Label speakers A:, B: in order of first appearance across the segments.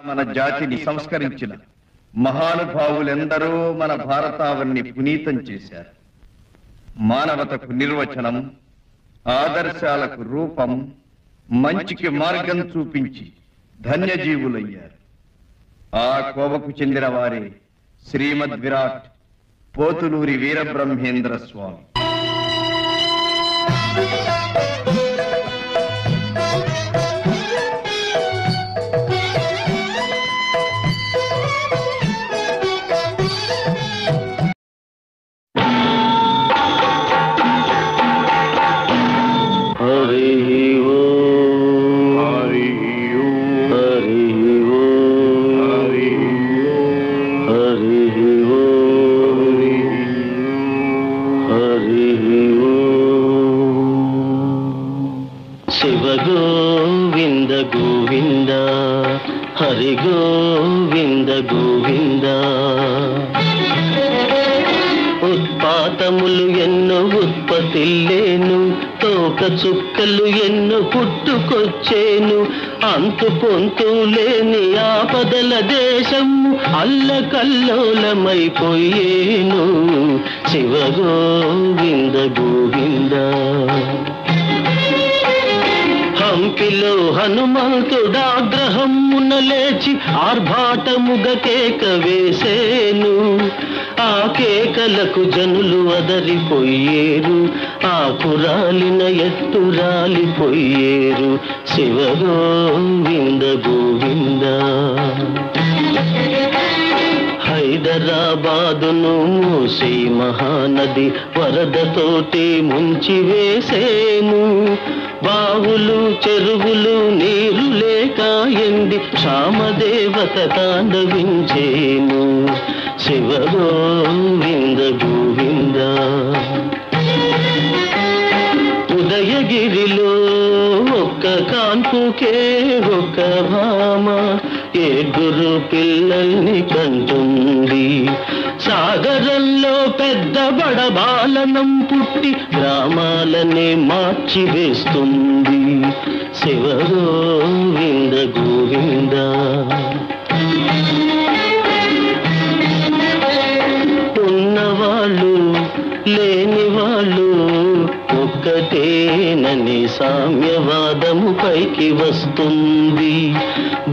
A: మన జాతిని సంస్కరించిన మహానుభావులెందరో మన భారతావన్ని పునీతం చేశారు. మానవతకు నిర్వచనం, ఆదర్శాలకు రూపం, మంచికి మార్గం చూపించి ధన్యజీవులయ్యారు. ఆ కోవకు చెందిన వారే శ్రీమద్ విరాట్ పోతులూరి వీరబ్రహ్మేంద్ర స్వామి.
B: హరి గోవింద గోవింద. ఉత్పాతములు ఎన్నో ఉత్పత్తిల్లేను, తోక చుక్కలు ఎన్నో పుట్టుకొచ్చేను, అంతు పొంతు లేని ఆపదల దేశము అల్లకల్లోలమైపోయేను. శివ గోవింద గోవింద. హంపిలో హనుమంతుడాగ్రహమున లేచి ఆర్భాటముగ కేక వేసేను. ఆ కేకలకు జనులు అదరిపోయేరు, ఆ పురాలిన ఎత్తు రాలిపోయేరు. శివ గోవింద గోవింద. హైదరాబాదును మూసి మహానది వరదతోటి ముంచి వేసేను. బావులు చెరువులు నీరు లేక ఎండి క్షామదేవత తాండవించేను. శివ గోవింద గోవింద. ఉదయగిరిలో ఒక్క కాన్పుకే ఒక భామ ఏడుగురు పిల్లల్ని కంటుంది. సాగరంలో పెద్ద బడబాలనం పుట్టి గ్రామాలనే మార్చివేస్తుంది. శివ గోవింద గోవింద. ఉన్నవాళ్ళు లేని వాళ్ళు ఒక్కటేనని సామ్యవాదము పైకి వస్తుంది.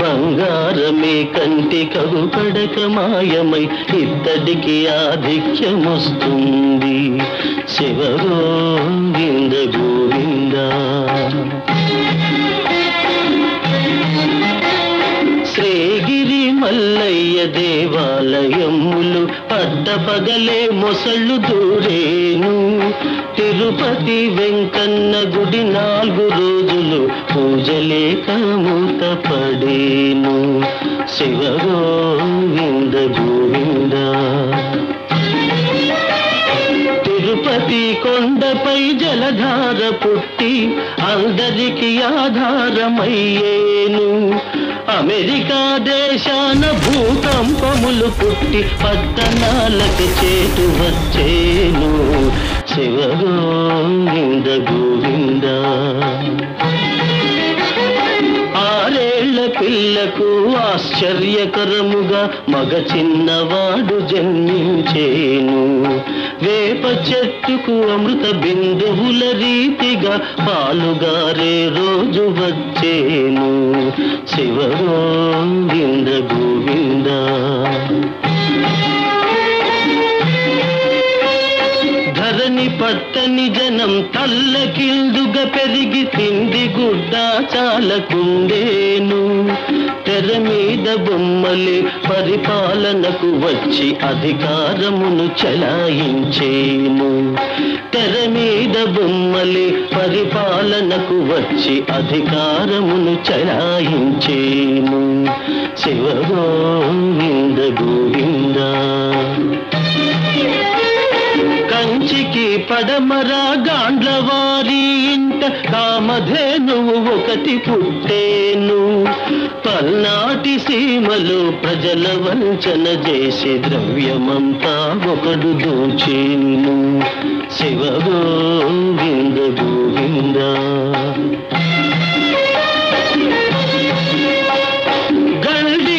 B: బంగారమే కంటి కగుపడక మాయమై ఇత్తడికి ఆధిక్యమొస్తుంది. శివ గోవింద గోవింద. శ్రీగిరి మల్లయ్య దేవాలయములు పట్టపగలే మొసళ్ళు దూరేను. తిరుపతి వెంకన్న గుడి 4 రోజులు పూజలేక మూతపడేను. శివ గోవింద గోవింద. తిరుపతి కొండపై జలధార పుట్టి అందరికి ఆధారమయ్యేను. అమెరికా దేశాన భూకంపములు పుట్టి పట్టణాలకు చేటు వచ్చేను. శివ గోవింద గోవింద. 6 ఏళ్ల పిల్లకు ఆశ్చర్యకరముగా మగ చిన్నవాడు జన్మించేను. వేప చెట్టుకు అమృత బిందువుల రీతిగా పాలుగారే రోజు వచ్చేను. శివ గోవింద గోవింద. ధరణి పట్టని జనం తల్లకిందుగా పెరిగి తిండి గుడ్డ చాలకుండేను. తెర మీద బొమ్మలే పరిపాలనకు వచ్చి అధికారమును చలాయించేను. తెర మీద బొమ్మలే పరిపాలనకు వచ్చి అధికారమును చలాయించేను. శివ గోవింద గోవింద. కంచికి పడమర గాండ్లవారి ఇంట కామధేనువు ఒకటి పుట్టేను. పల్నాటి సీమలో ప్రజల వంచన చేసి ద్రవ్యమంతా ఒకడు దోచేను. శివ గోవింద గోవింద. గల్డి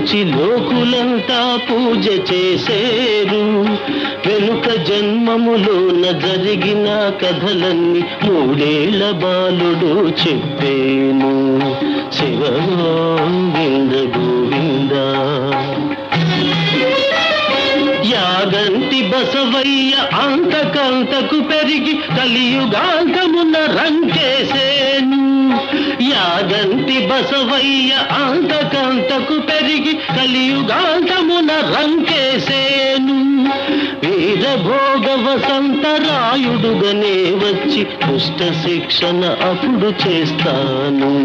B: చూచి లోకులంతా పూజ చేసేరు. వెనుక జన్మములోన జరిగిన కథలన్నీ మూడేళ్ల బాలుడు చెప్పేను. శివ గోవింద గోవింద. యాగంటి బసవయ్య అంతకంతకు పెరిగి కలియుగాంతమున రంకేసేను. యాగంటి బసవయ్య అంతకంతకు పెరిగి కలియుగాంతమున రంకేసేను. వీరభోగ వసంతరాయుడుగనే వచ్చి దుష్ట శిక్షణ అప్పుడు చేస్తాను.